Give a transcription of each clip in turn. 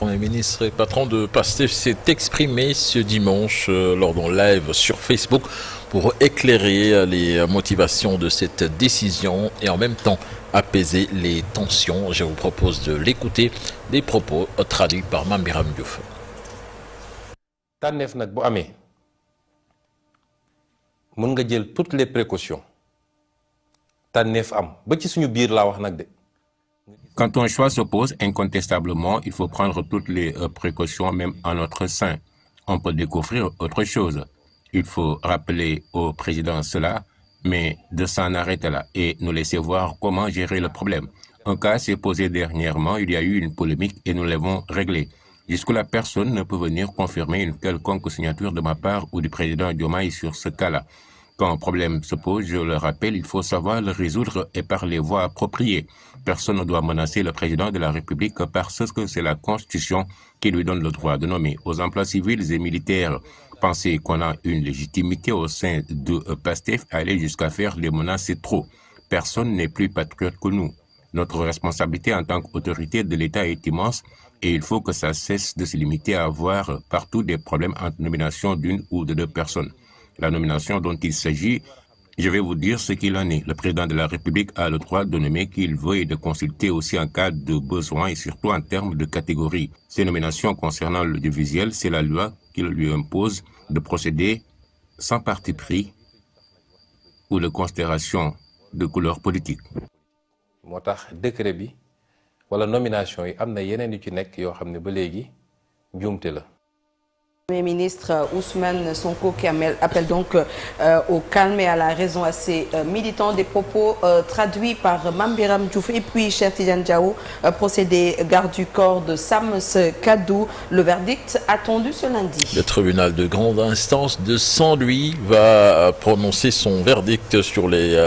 Le Premier ministre et patron de PASTEF s'est exprimé ce dimanche lors d'un live sur Facebook pour éclairer les motivations de cette décision et en même temps apaiser les tensions. Je vous propose de l'écouter, des propos traduits par Mame Biram Diouf. tànneef nag bu amee mën nga jël toutes les précautions tànneef am ba ci suñu biir laa wax nag de. Quand un choix se pose, incontestablement, il faut prendre toutes les précautions, même en notre sein. On peut découvrir autre chose. Il faut rappeler au président cela, mais de s'en arrêter là et nous laisser voir comment gérer le problème. Un cas s'est posé dernièrement, il y a eu une polémique et nous l'avons réglé. Jusque-là, personne ne peut venir confirmer une quelconque signature de ma part ou du président Diomaye sur ce cas-là. Quand un problème se pose, je le rappelle, il faut savoir le résoudre et par les voies appropriées. Personne ne doit menacer le président de la République parce que c'est la Constitution qui lui donne le droit de nommer. Aux emplois civils et militaires, penser qu'on a une légitimité au sein de PASTEF, aller jusqu'à faire des menaces, c'est trop. Personne n'est plus patriote que nous. Notre responsabilité en tant qu'autorité de l'État est immense et il faut que ça cesse de se limiter à avoir partout des problèmes entre nomination d'une ou de deux personnes. La nomination dont il s'agit, je vais vous dire ce qu'il en est. Le président de la République a le droit de nommer qui il veut et de consulter aussi en cas de besoin et surtout en termes de catégorie. Ces nominations concernant l'audiovisuel, c'est la loi qui lui impose de procéder sans parti pris ou de considération de couleur politique. moo tax décret bi wala nomination yi am na yeneen yu ci nekk yoo xam ne ba léegi njuumte la. Le Premier ministre Ousmane Sonko qui appelle donc au calme et à la raison à ses militants, des propos traduits par Mame Biram Diouf et puis Cheikh Tidiane Diaw, procédé garde du corps de Sams Kadou. Le verdict attendu ce lundi. Le tribunal de grande instance de Saint-Louis va prononcer son verdict sur les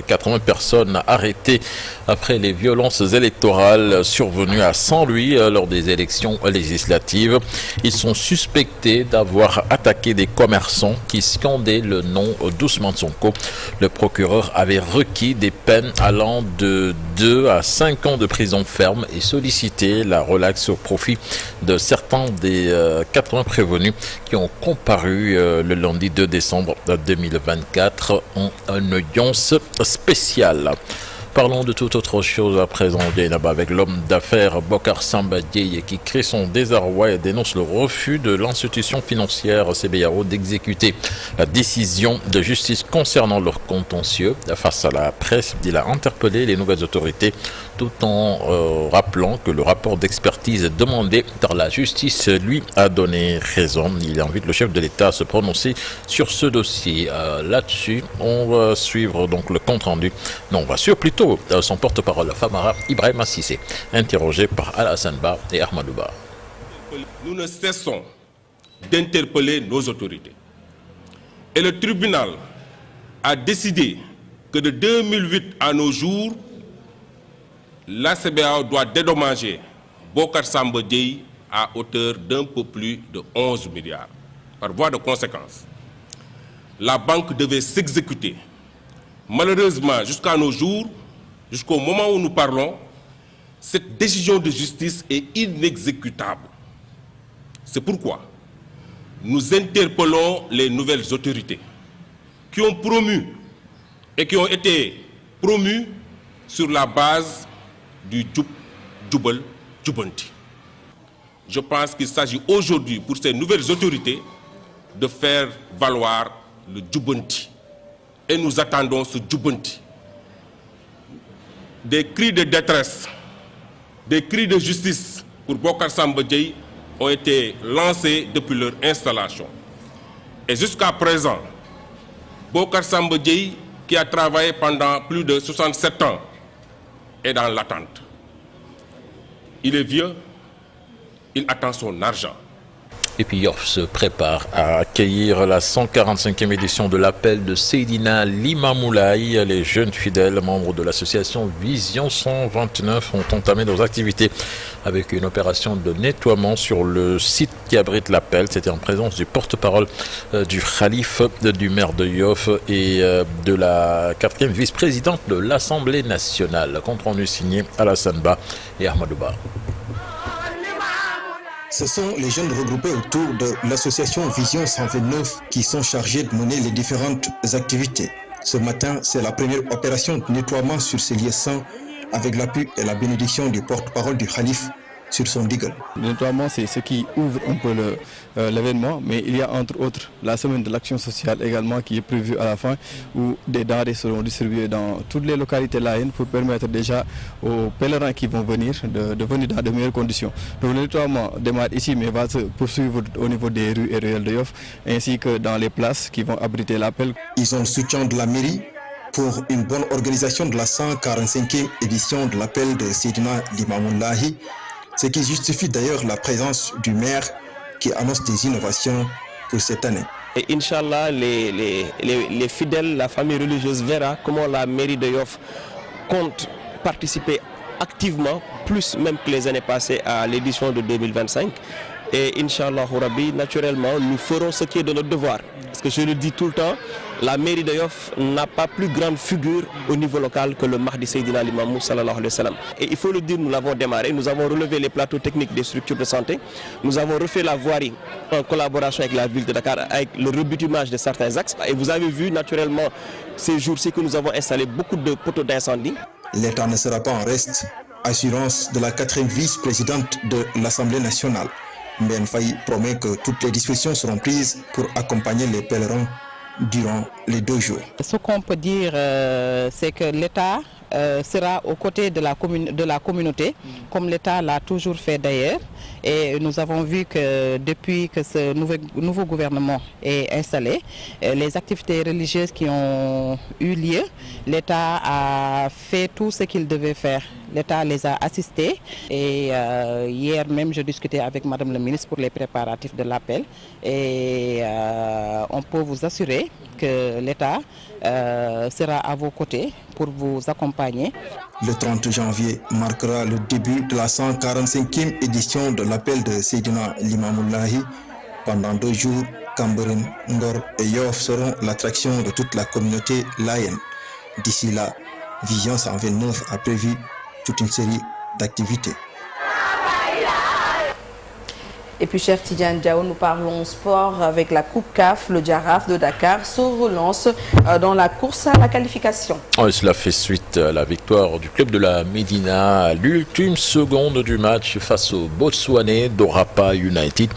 80 personnes arrêtées après les violences électorales survenues à Saint-Louis lors des élections législatives. Ils sont suspectés d'avoir attaqué des commerçants qui scandaient le nom d'Ousmane Sonko. Le procureur avait requis des peines allant de 2 à 5 ans de prison ferme et sollicité la relaxe au profit de certains des 80 prévenus qui ont comparu le lundi 2 décembre 2024 en audience spéciale. Parlons de toute autre chose à présent, avec l'homme d'affaires Bocar Samba Dièye qui crée son désarroi et dénonce le refus de l'institution financière CBAO d'exécuter la décision de justice concernant leur contentieux. Face à la presse, il a interpellé les nouvelles autorités tout en rappelant que le rapport d'expertise demandé par la justice lui a donné raison. Il invite le chef de l'État à se prononcer sur ce dossier. Là-dessus, on va suivre donc le compte-rendu. Non, on va suivre plutôt son porte-parole Famara Ibrahima Cissé, interrogé par Alassane Ba et Ahmadou Ba. Nous ne cessons d'interpeller nos autorités. Et le tribunal a décidé que de 2008 à nos jours, la CBAO doit dédommager Bocar Samba Dièye à hauteur d'un peu plus de 11 milliards. Par voie de conséquence, la banque devait s'exécuter. Malheureusement, jusqu'à nos jours, jusqu'au moment où nous parlons, cette décision de justice est inexécutable. C'est pourquoi nous interpellons les nouvelles autorités qui ont promu et qui ont été promues sur la base du Djoubal Djoubanti. Je pense qu'il s'agit aujourd'hui pour ces nouvelles autorités de faire valoir le Djoubanti. Et nous attendons ce Djoubanti. Des cris de détresse, des cris de justice pour Bocar Samba Dièye ont été lancés depuis leur installation. Et jusqu'à présent, Bocar Samba Dièye, qui a travaillé pendant plus de 67 ans, est dans l'attente. Il est vieux, il attend son argent. Et puis Yoff se prépare à accueillir la 145e édition de l'appel de Seydina Limamoulaye. Les jeunes fidèles membres de l'association Vision 129 ont entamé leurs activités avec une opération de nettoiement sur le site qui abrite l'appel. C'était en présence du porte-parole du Khalife, du maire de Yoff et de la 4e vice-présidente de l'Assemblée nationale. Compte rendu signé Alassane Ba et Ahmadou Ba. Ce sont les jeunes regroupés autour de l'association Vision 129 qui sont chargés de mener les différentes activités. Ce matin, c'est la première opération de nettoiement sur ces lieux saints avec l'appui et la bénédiction du porte-parole du Khalif sur son digal. Le nettoiement, c'est ce qui ouvre un peu l'événement, mais il y a entre autres la semaine de l'action sociale également qui est prévue à la fin, où des denrées seront distribuées dans toutes les localités layennes pour permettre déjà aux pèlerins qui vont venir de venir dans de meilleures conditions. Donc le nettoiement démarre ici, mais va se poursuivre au niveau des rues et ruelles de Yoff, ainsi que dans les places qui vont abriter l'appel. Ils ont le soutien de la mairie pour une bonne organisation de la 145e édition de l'appel de Seydina Limamoulahi, ce qui justifie d'ailleurs la présence du maire qui annonce des innovations pour cette année. Et Inch'Allah, les fidèles, la famille religieuse verra comment la mairie de Yoff compte participer activement, plus même que les années passées à l'édition de 2025. Et Inch'Allah, naturellement, nous ferons ce qui est de notre devoir. Parce que je le dis tout le temps, la mairie de Yoff n'a pas plus grande figure au niveau local que le Mahdi Seydina Limamou sallallahu alayhi wa sallam. Et il faut le dire, nous l'avons démarré, nous avons relevé les plateaux techniques des structures de santé, nous avons refait la voirie en collaboration avec la ville de Dakar, avec le rebitumage de certains axes. Et vous avez vu naturellement ces jours-ci que nous avons installé beaucoup de poteaux d'incendie. L'État ne sera pas en reste, assurance de la 4e vice-présidente de l'Assemblée nationale. Mbène Faye promet que toutes les dispositions seront prises pour accompagner les pèlerins durant les 2 jours. Ce qu'on peut dire, c'est que l'État sera aux côtés de la communauté, comme l'État l'a toujours fait d'ailleurs. Et nous avons vu que depuis que ce nouveau gouvernement est installé, les activités religieuses qui ont eu lieu, l'État a fait tout ce qu'il devait faire. L'État les a assistés et hier même je discutais avec Madame le ministre pour les préparatifs de l'appel et on peut vous assurer que l'État sera à vos côtés pour vous accompagner. Le 30 janvier marquera le début de la 145e édition de l'appel de Seydina Limamoulahi. Pendant 2 jours, Cambérène, Ngor et Yoff seront l'attraction de toute la communauté laïenne. D'ici là, Vision 129 a prévu toute une série d'activités. Et puis, cher Tidiane Diawo, nous parlons sport avec la Coupe CAF. Le Jaraaf de Dakar se relance dans la course à la qualification. Oui, cela fait suite à la victoire du club de la Médina à l'ultime seconde du match face au Botswanais d'Orapa United.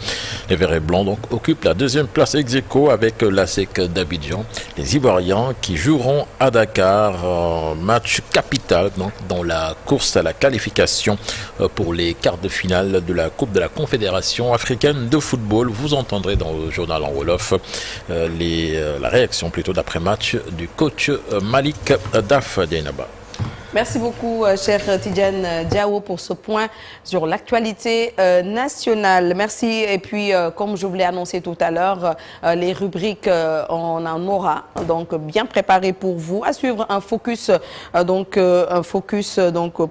Les Verts et Blancs donc, occupent la 2e place ex-aequo avec l'ASEC d'Abidjan. Les Ivoiriens qui joueront à Dakar un match capital donc, dans la course à la qualification pour les quarts de finale de la Coupe de la Confédération africaine de football. Vous entendrez dans le journal en Wolof la réaction plutôt d'après-match du coach Malik Daf Dienaba. Merci beaucoup, cher Tidiane Diawo, pour ce point sur l'actualité nationale. Merci. Et puis, comme je vous l'ai annoncé tout à l'heure, les rubriques, on en aura donc bien préparé pour vous. À suivre un focus,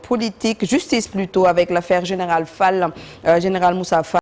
politique, justice plutôt, avec l'affaire Général Fall, Général Moussa Fall.